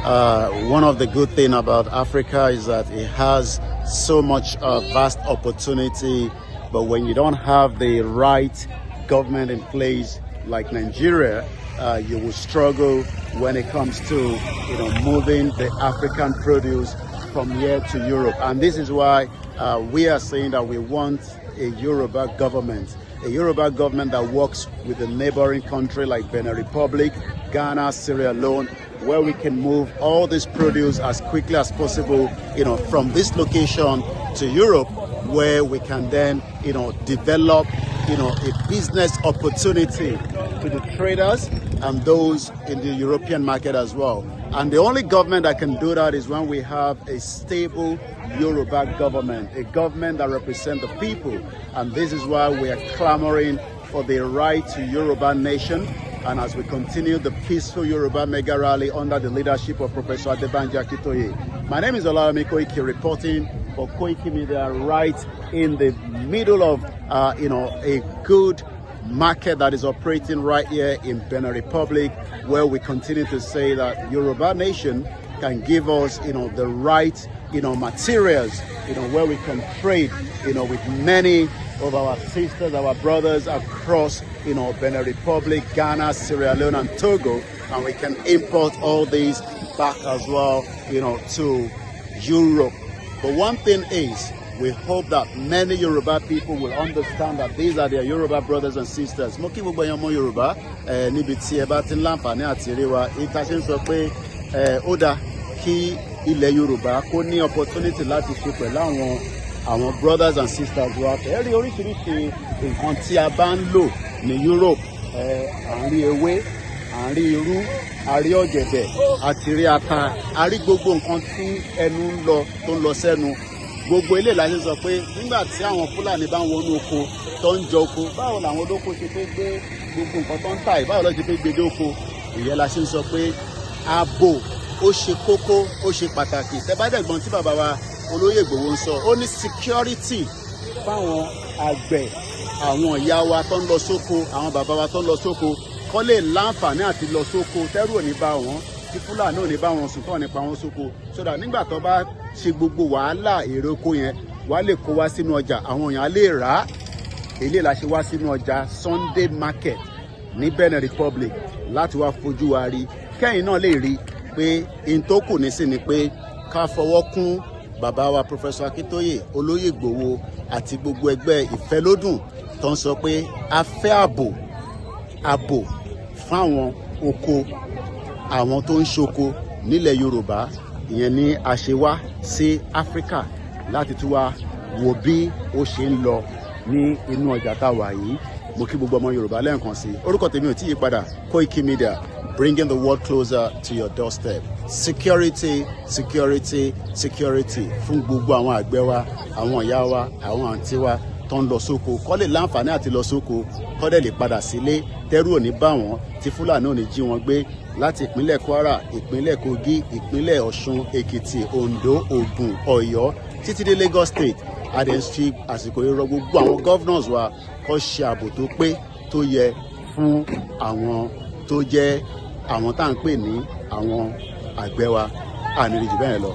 One of the good things about Africa is that it has so much vast opportunity, but when you don't have the right government in place like Nigeria, you will struggle when it comes to moving the African produce from here to Europe. And this is why we are saying that we want a Yoruba government that works with the neighboring country like Benin Republic, Ghana, Sierra Leone, where we can move all this produce as quickly as possible, from this location to Europe, where we can then, develop, a business opportunity to the traders and those in the European market as well. And the only government that can do that is when we have a stable Yoruba government, a government that represents the people. And this is why we are clamoring for the right to Yoruba nation. And as we continue the peaceful Yoruba mega rally under the leadership of Professor Adebanji Akintoye. My name is Olawumi Koiki, reporting for Koikimedia right in the middle of a good market that is operating right here in Benin Republic, where we continue to say that Yoruba nation can give us the right materials where we can trade with many of our sisters, our brothers across Benin Republic, Ghana, Sierra Leone and Togo, and we can import all these back as well to Europe. But one thing is, we hope that many Yoruba people will understand that these are their Yoruba brothers and sisters. Mo kí gbogbo ẹ̀yin ọmọ Yorùbá níbi tí ẹ bá ti ń láǹfààní àti rí wa, ìta ṣe ń sọ pé ó dáa kí ilẹ̀ Yorùbá kó ní opportunity láti ṣe pẹ̀lú àwọn brothers and sisters wa. Ẹ rí oríṣiríṣi nǹkan tí a bá ń lò ní Europe, à ń rí ewé, à ń rí irú, a rí ọ̀gẹ̀dẹ̀, àti rí ata, a rí gbogbo nǹkan tí ẹnu ń lọ tó ń lọ sẹ́nu. Gbogbo ilé la ṣe sọ pé nígbà tí àwọn Fúlàní bá ń wọnú oko tó ń jọ oko, báwo làwọn olóko ṣe fẹ́ gbé gbogbo nǹkan tó ń tà yìí, báwo ló ṣe fẹ́ gbé dé oko. Ìyẹn la ṣe ń sọ pé ààbò ó ṣe kókó, ó ṣe pàtàkì. Tẹ́bádẹ́gbọ́n tí bàbá wa Olóyè Ìgbòho ń sọ, ó ní security fáwọn àgbẹ̀, àwọn ìyá wa tó ń lọ sóko, àwọn bàbá wa tó ń lọ sóko, kó lè láǹfààní àti lọ sóko, tẹ́rù ò ní bá wọn, tí Fúlàní ò ní bá wọn sùn, tó ní pa wọn sóko. So that nígbà tó bá ṣe gbogbo wàhálà èrè oko yẹn, wàá lè kó wá sínú ọjà, àwọn èèyàn á lè rà á. Èlé la ṣe wá sínú ọjà Sunday market ní Benin Republic láti wá fojú wa rí, kẹ́yìn náà lè rí pé in tó kù ní sí ni pé ká fọwọ́ kún bàbá wa Professor Akintoye, Olóyè Ìgbòho àti gbogbo ẹgbẹ́ ìfẹ́lódùn tó ń sọ pé a fẹ́ ààbò fáwọn oko, àwọn tó ń ṣoko nílẹ̀ Yorùbá. Ìyẹn ni a ṣe wá sí Áfíríkà láti tún wá wo bí ó ṣe ń lọ ní inú ọjà tá a wà yìí. Mo kí gbogbo ọmọ Yorùbá lẹ́ẹ̀kan sí. Orúkọ tèmi ò tí yí padà, Koikimedia, bringing the world closer to your doorstep. Security, security, security fún gbogbo àwọn àgbẹ̀ wa, àwọn ìyá wa, àwọn àǹtí wa tó ń lọ sóko, kó lè láǹfààní àti lọ sóko, kó dẹ̀ lè padà sílé, tẹ́rù ò ní bá wọn, tí Fúlàní ò ní jí wọn gbé, láti ìpínlẹ̀ Kwara, ìpínlẹ̀ Kogi, ìpínlẹ̀ Ọ̀ṣun, Èkìtì, Oǹdó, Ògùn, Ọ̀yọ́, títí dé Lagos State. A dẹ̀ ń fi àsìkò yìí rọ gbogbo àwọn governors wa kó ṣe ààbò tó pé tó yẹ fún àwọn tó jẹ́ àwọn tá à ń pè ní àwọn àgbẹ̀ wa. Àní rí jù bẹ́ẹ̀ lọ.